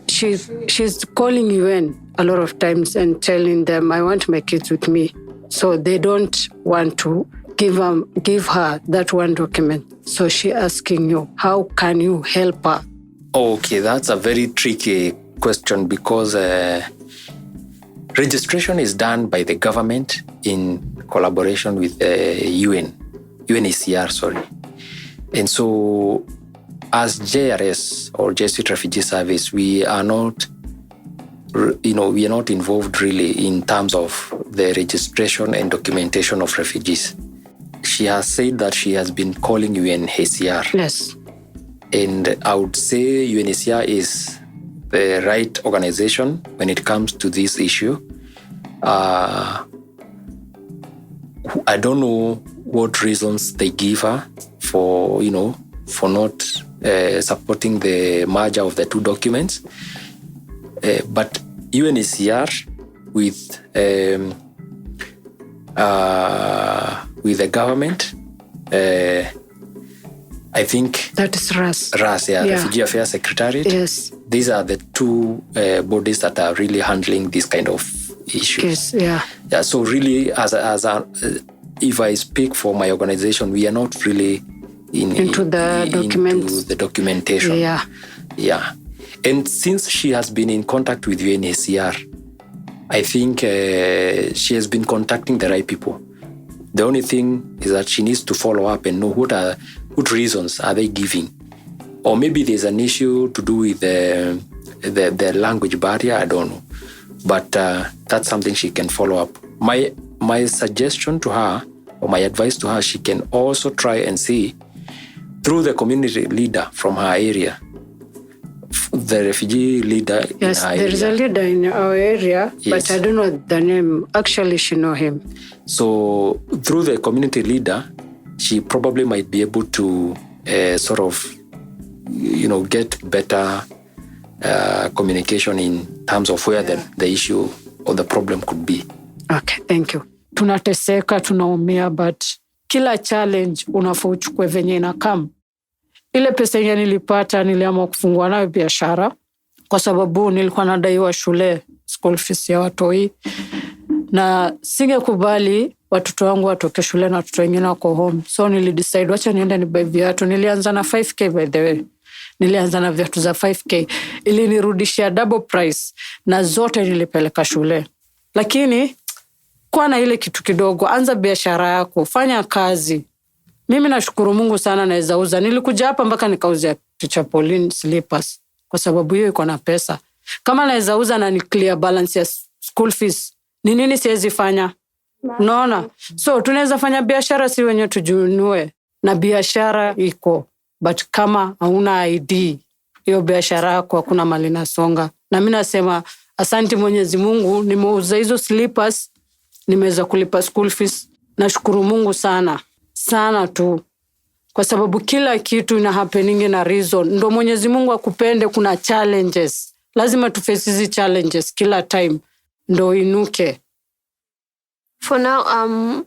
She's calling UN a lot of times and telling them, I want my kids with me. So they don't want to give her that one document. So she asking you, how can you help her? Okay, that's a very tricky question because registration is done by the government in collaboration with UNHCR, sorry. And so as JRS or Jesuit Refugee Service, we are not involved really in terms of the registration and documentation of refugees. She has said that she has been calling UNHCR. Yes. And I would say UNHCR is the right organization when it comes to this issue. I don't know what reasons they give her for not supporting the merger of the two documents. But UNHCR with the government, I think that is RAS. RAS, Refugee Affairs Secretariat. Yes. These are the two bodies that are really handling this kind of issues. Yes, yeah. So really, if I speak for my organization, we are not really into the documentation. Yeah. And since she has been in contact with UNHCR, I think she has been contacting the right people. The only thing is that she needs to follow up and know what reasons are they giving. Or maybe there's an issue to do with the language barrier, I don't know. But that's something she can follow up. My suggestion to her, or my advice to her, she can also try and see through the community leader from her area, the refugee leader in her area. Yes, there is a leader in our area, but I don't know the name. Actually, she know him. So through the community leader, she probably might be able to get better communication in terms of where the issue or the problem could be. Okay, thank you. Tunateseka, tunaumia, but kila challenge unafaa uchukue venye inakam. Ile pesa yenye nilipata niliamua kufungua nayo biashara kwa sababu nilikuwa nadaiwa shule, school fees ya watoi, na singekubali watoto wangu watoke shule na watoto wengine wako home. So nilidecide wacha niende nibuy viatu. Nilianza na 5K by the way. Nilianza na viatu za 5K. Ili nirudishia double price na zote nilipeleka shule. Lakini kwa na ile kitu kidogo, anza biashara yako, fanya kazi. Mimi nashukuru Mungu sana naweza uza. Nilikuja hapa mpaka nikauzia Teacher Pauline slippers kwa sababu hiyo iko na pesa. Kama naweza uza na ni clear balance ya school fees, ni nini siwezi fanya? Unaona? So tunaweza fanya biashara si wenyewe tujunue. Na biashara iko. But kama hauna ID, hiyo biashara yako hakuna mali nasonga. Na mimi nasema asante Mwenyezi Mungu, nimeuza hizo slippers, nimeweza kulipa school fees. Nashukuru Mungu sana. Sana tu. Kwa sababu kila kitu ina happening na reason. Ndo Mwenyezi Mungu akupende, kuna challenges. Lazima tuface hizi challenges kila time. Ndo inuke. For now,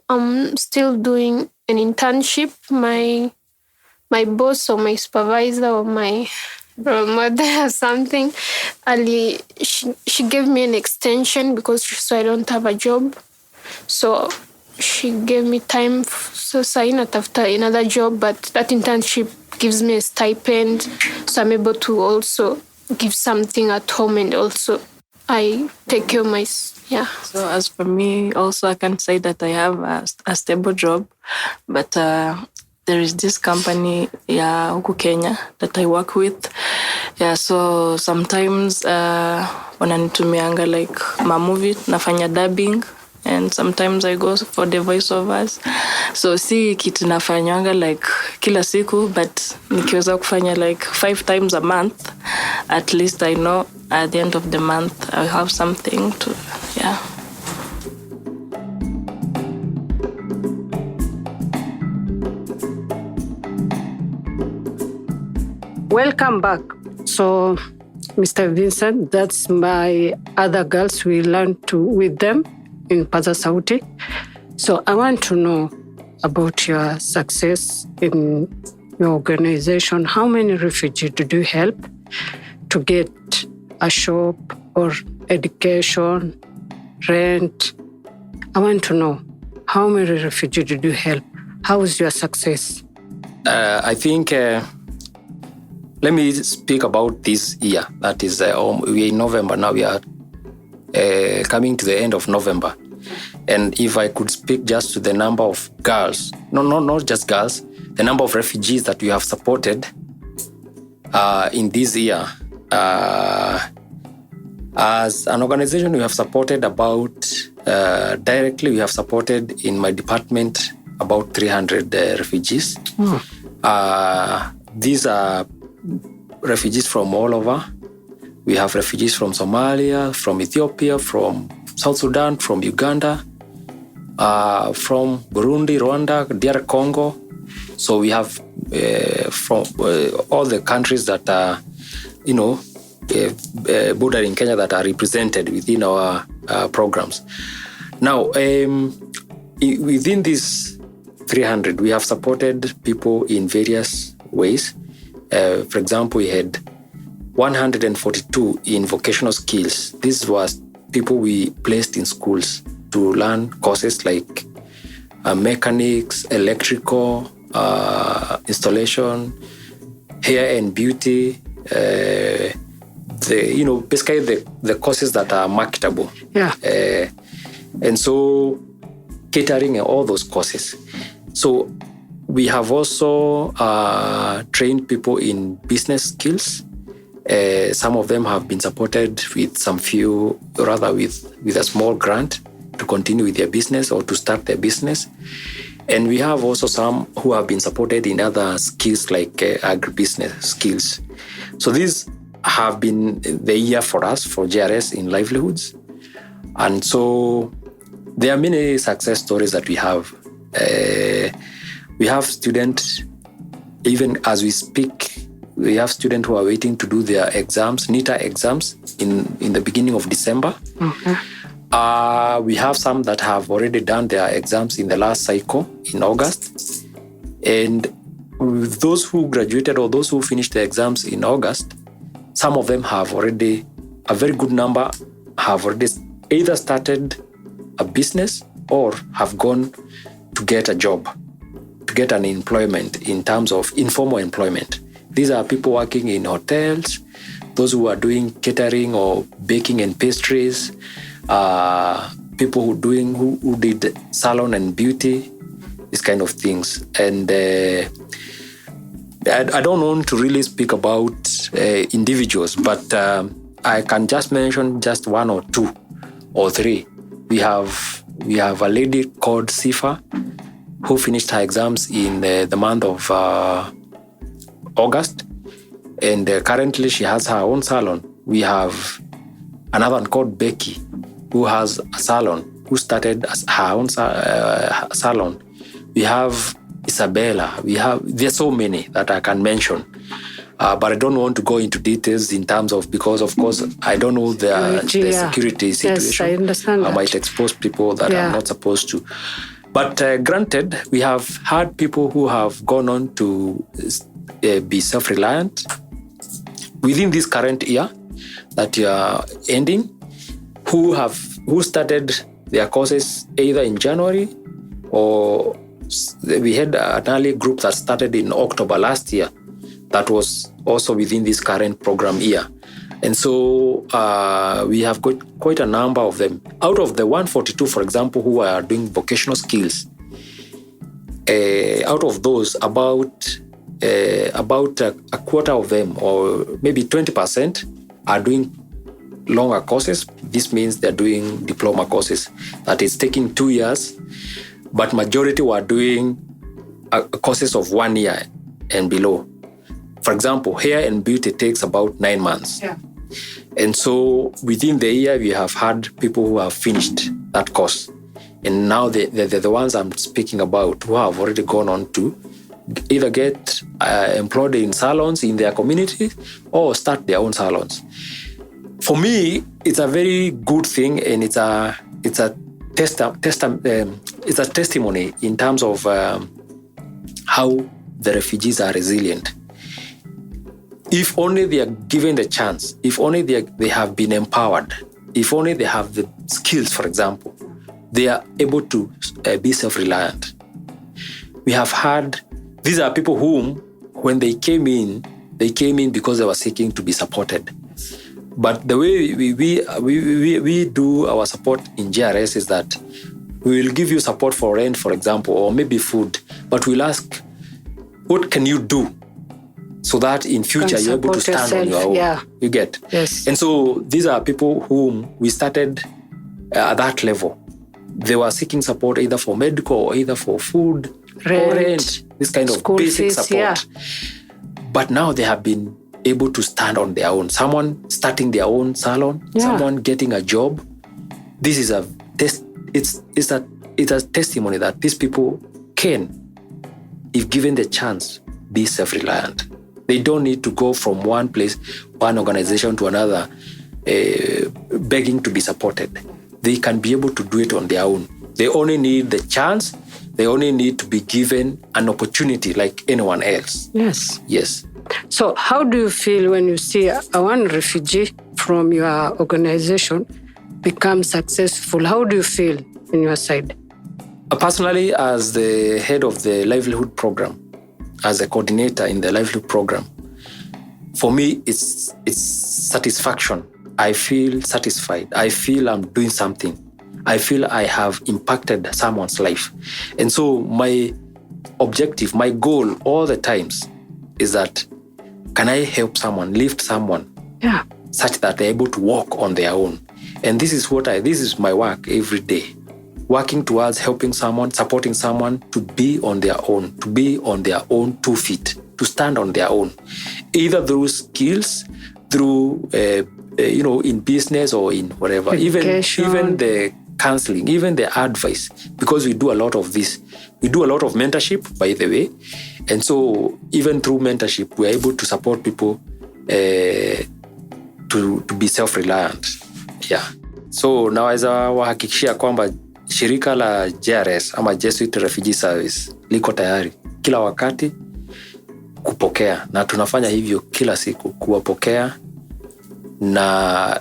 I'm still doing an internship. My boss or my supervisor or my mother or something, she gave me an extension because she saw I don't have a job. So she gave me time, so after another job, but that internship gives me a stipend, so I'm able to also give something at home, and also I take care of my, So as for me, also I can say that I have a stable job, but there is this company, huku Kenya, that I work with. So sometimes wananitumianga like ma movie, nafanya dubbing, and sometimes I go for the voiceovers. So si kitu nafanyanga like kila siku, but nikiweza kufanya like 5 times a month, at least I know at the end of the month I have something to, Welcome back. So, Mr. Vincent, that's my other girls. We learned with them in Paza Sauti. So I want to know about your success in your organization. How many refugees did you help to get a shop or education, rent? I want to know how many refugees did you help? How is your success? I think, let me speak about this year. That is, we're in November now. We are coming to the end of November. And if I could speak just to the number of girls, not just girls, the number of refugees that we have supported in this year. As an organization, we have supported about, directly we have supported in my department about 300 refugees. These are refugees from all over. We have refugees from Somalia, from Ethiopia, from South Sudan, from Uganda, from Burundi, Rwanda, DR Congo. So we have from all the countries that are, bordering Kenya that are represented within our programs. Now, within these 300, we have supported people in various ways. For example, we had 142 in vocational skills. This was people we placed in schools to learn courses like mechanics, electrical, installation, hair and beauty, basically the courses that are marketable. Yeah. And so catering and all those courses. So we have also trained people in business skills. Some of them have been supported with with a small grant to continue with their business or to start their business. And we have also some who have been supported in other skills like agribusiness skills. So these have been the year for us, for GRS in Livelihoods. And so there are many success stories that we have. We have students, even as we speak, we have students who are waiting to do their exams, NITA exams in the beginning of December. Okay. We have some that have already done their exams in the last cycle in August. And those who graduated or those who finished the exams in August, some of them have already, a very good number, have already either started a business or have gone to get a job, to get an employment in terms of informal employment. These are people working in hotels, those who are doing catering or baking and pastries, people who did salon and beauty, these kind of things. And I don't want to really speak about individuals, but I can just mention just one or two or three. We have a lady called Sifa who finished her exams in the month of August, and currently she has her own salon. We have another one called Becky who has a salon, who started her own salon. We have Isabella. There's so many that I can mention. But I don't want to go into details in terms of, because of course, I don't know the security situation. Yes, I understand I might expose people that I'm not supposed to. But granted, we have had people who have gone on to be self-reliant within this current year that you are ending, who started their courses either in January, or we had an early group that started in October last year that was also within this current program year. And so we have got quite a number of them. Out of the 142, for example, who are doing vocational skills, out of those, about a quarter of them, or maybe 20%, are doing longer courses. This means they're doing diploma courses that is taking 2 years, but majority were doing courses of 1 year and below. For example, hair and beauty takes about 9 months. Yeah. And so within the year, we have had people who have finished that course. And now they're the ones I'm speaking about, who have already gone on to either get employed in salons in their community or start their own salons. For me, it's a very good thing, and it's a testimony in terms of how the refugees are resilient. If only they are given the chance, if only they have been empowered, if only they have the skills, for example, they are able to be self-reliant. We have had, these are people whom, when they came in because they were seeking to be supported. But the way we do our support in GRS is that we will give you support for rent, for example, or maybe food, but we'll ask, what can you do so that in future you're able to stand on your own? Yeah. You get? Yes. And so these are people whom we started at that level. They were seeking support either for medical or either for food, or rent, this kind of school basic fees, support. yeah. But now they have been able to stand on their own. Someone starting their own salon, someone getting a job. This is it's a testimony that these people can, if given the chance, be self-reliant. They don't need to go from one place, one organization to another, begging to be supported. They can be able to do it on their own. They only need the chance. They only need to be given an opportunity like anyone else. Yes. So how do you feel when you see one refugee from your organization become successful? How do you feel on your side? Personally, as the head of the Livelihood program, as a coordinator in the Livelihood program, for me, it's satisfaction. I feel satisfied. I feel I'm doing something. I feel I have impacted someone's life. And so my objective, my goal all the times is that can I help someone, lift someone, such that they're able to walk on their own. And this is my work every day, working towards helping someone, supporting someone to be on their own, to be on their own 2 feet, to stand on their own, either through skills, through, in business or in whatever, even the counseling, even the advice, because we do a lot of this. We do a lot of mentorship, by the way. And so even through mentorship, we are able to support people to be self-reliant. So naweza wahakikishia kwamba shirika la JRS ama Jesuit Refugee Service liko tayari kila wakati kupokea, na tunafanya hivyo kila siku kuwapokea, na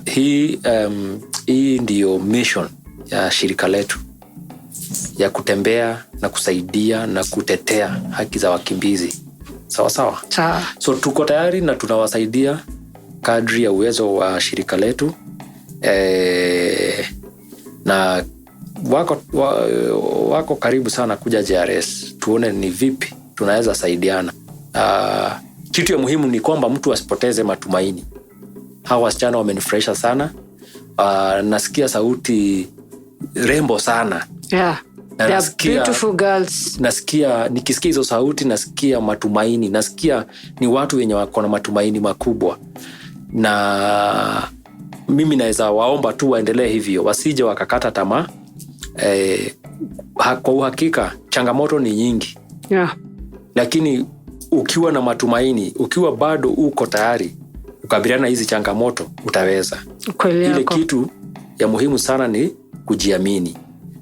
hii ndiyo mission ya shirika letu ya kutembea na kusaidia na kutetea haki za wakimbizi. Sawa. So tuko tayari na tunawasaidia kadri ya uwezo wa shirika letu, na wako karibu sana kuja JRS tuone ni vipi tunaweza saidiana. Kitu ya muhimu ni kwamba mtu asipoteze matumaini. Hawa wasichana wamenifurahisha sana. Nasikia sauti rembo sana. They are beautiful girls. Nikisikia hizo sauti nasikia matumaini. Nasikia ni watu wenye wako na matumaini makubwa. Na mimi naweza waomba tu waendelee hivyo, wasije wakakata tamaa. Kwa uhakika changamoto ni nyingi. Lakini ukiwa na matumaini, ukiwa bado uko tayari kukabiliana na hizi changamoto, utaweza. Ile kitu ya muhimu sana ni kujiamini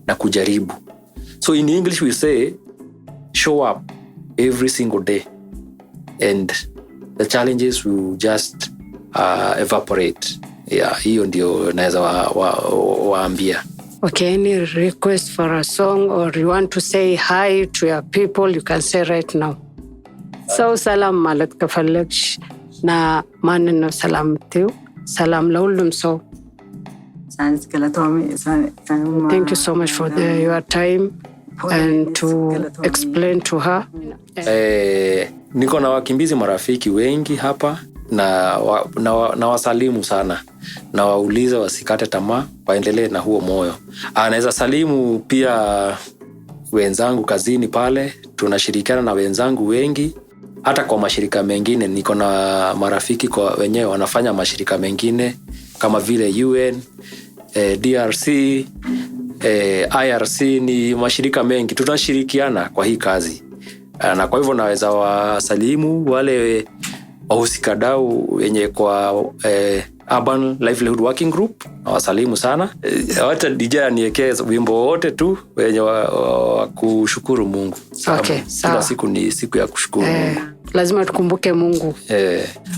na kujaribu. So in English we say show up every single day and the challenges will just evaporate. Hiyo ndio naweza waambia. Okay, any request for a song or you want to say hi to your people, you can say right now. So salam alaikum kafalaksh na maneno salam tiu salam laulum. So thank you so much for your time and to explain to her. Niko na wakimbizi marafiki wengi hapa na wasalimu sana, na wauliza wasikate tamaa, waendelee na huo moyo. Anaweza salimu pia wenzangu kazini pale, tunashirikiana na wenzangu wengi hata kwa mashirika mengine. Niko na marafiki kwa wenyewe wanafanya mashirika mengine kama vile UN, DRC, IRC, ni mashirika mengi tunashirikiana kwa hii kazi. Na kwa hivyo naweza wasalimu wale wahusikadau wenye kwa Urban Livelihood Working Group, na wasalimu sana. Hata DJ aniekee wimbo wote tu wenye kushukuru Mungu. Kila siku ni siku ya kushukuru Mungu. Lazima tukumbuke Mungu.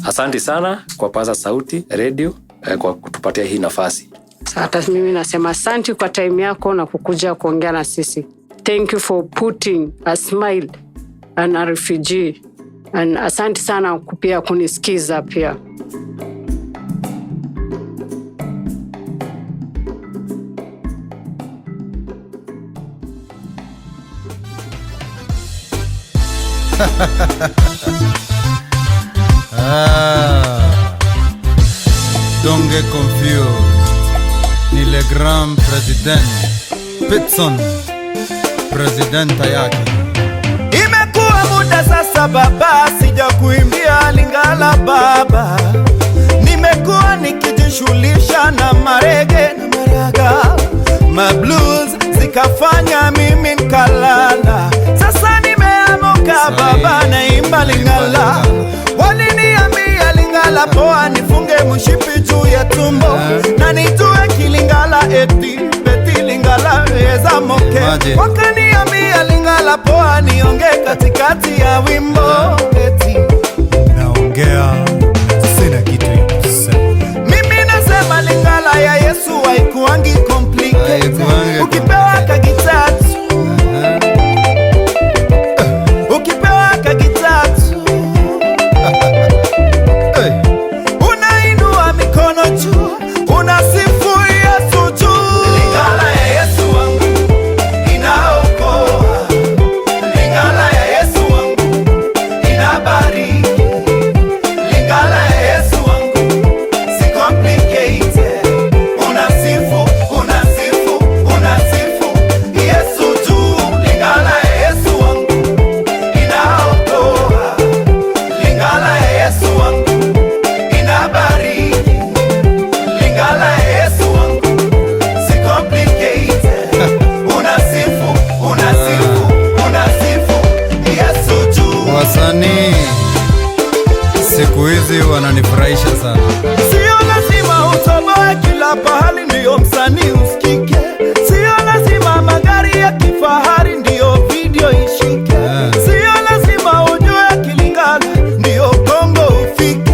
Asante sana kwa Paza Sauti Radio kwa kutupatia hii nafasi. Hata mimi nasema asante kwa time yako na kukuja kuongea na sisi. Thank you for putting a smile on a refugee. And asante sana pia kunisikiza pia. Don't get confused. Ni le grand president Pitson, presidenta yake. Imekuwa muda sasa sasa baba, sija kuimbia Lingala baba. Nimekuwa nikijishughulisha na marege na maraga, mablues zikafanya mimi nikalala. Sasa nimeamuka baba, naimba Lingala. Waliniambia Lingala poa, nifunge mshipi juu ya tumbo na nitue kilingala eti beti Lingala eza moke. Wakaniambia Lingala poa, nionge katikati ya wimbo eti naongea sina kitu ya kusema. Mimi nasema Lingala ya Yesu haikuangi complicated. Ukipewa kagitatu ukipewa kagitatu unainua mikono juu, unasifu Yesu juu. Lingala ya Yesu wangu inaokoa. Lingala ya Yesu wangu inabariki. Lingala ya Yesu wangu si complicated. Unasifu, unasifu, unasifu Yesu juu. Lingala ya Yesu wangu inaokoa. Lingala ya Yesu wangu inabariki. Lingala ya Yesu wangu si complicated. Unasifu, unasifu, unasifu Yesu juu. Wasanii siku hizi wananifurahisha sana. Sio lazima utoboe kila pahali ndio msanii usikike. Sio lazima magari ya kifahari ndio video ishike. Sio lazima ujue Kilingala ndio Kongo ufike.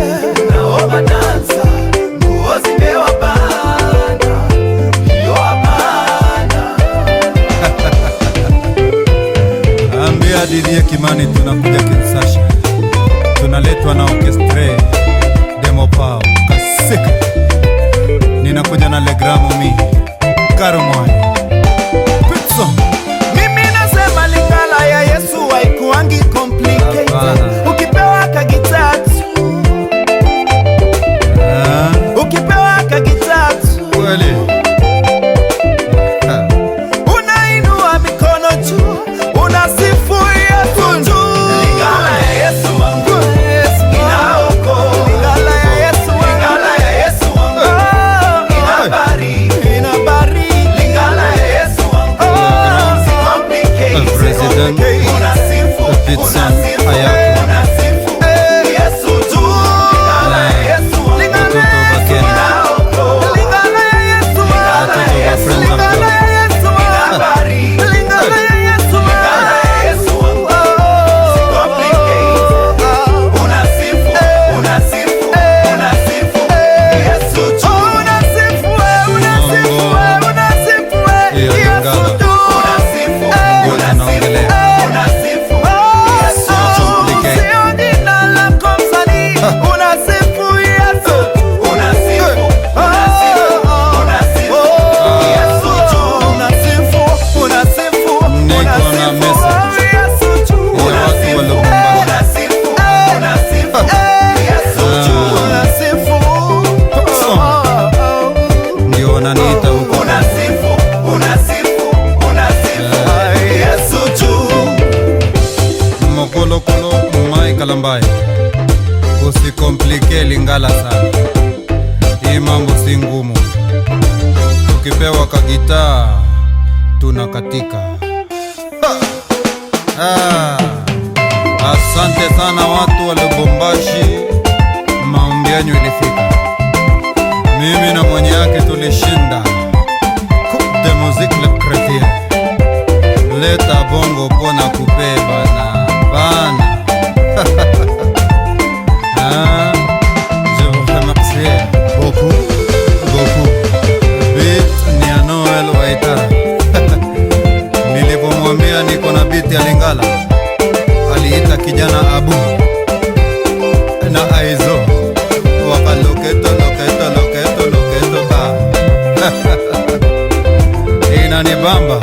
Naomba dansa, nguo zimewabana, ndio hapana. Ambia Didie Kimani tunakuja Kinsasha, tunaletwa na orchestre demo pao kasika. Ninakuja na legramo mi karumwani pizza. Mimi nasema Lingala ya Yesu haikuangi complicated. Ukipewa kagitatu ukipewa kagitatu kweli unainua mikono juu, unasifu Yesu juu. Lingala ya Yesu wangu inaokoa. Lingala ya Yesu wangu, Lingala ya Yesu wangu inabariki. Inabariki. Lingala ya Yesu wangu si complicated. President Unasifu, Pitson unasifu, Ayako unasifu Yesu juu. Lingala ya Yesu wangu inaokoa. Lingala ya Yesu wangu Lingala ya Yesu inabariki. Lingala ya Yesu wangu si complicated. Unasifu, unasifu, unasifu Yesu juu. Unasifu, unasifu, unasifu Yesu juu. Unasifu, unasifu, unasifu Yesu juu. Sio jina lako msanii, unasifu Yesu. Unasifu, unasifu, unasifu Yesu juu. Unasifu, unasifu, unasifu Yesu juu. Unasifu, unasifu, unasifu Yesu juu. Unasifu, ndio wananiita huko. unasifu, unasifu, unasifu Yesu juu. Mokolokolo Mai Kalambai, usikomplike Lingala sana. Hii mambo si ngumu, tukipewa kagitaa tunakatika. Asante sana watu wa Lubumbashi, maombi yenu ilifika. Mimi na mwenye yake tulishinda Coupe de musique le chrétien. Leta bongo pona kupe bana bana. Je vous remercie beaucoup, beaucoup. Beat ni ya Noel Waitara. Nilipomwambia niko na beat ya Lingala, aliita kijana Abu na Aizo wakaloketo loketo loketo loketo ba. Inanibamba.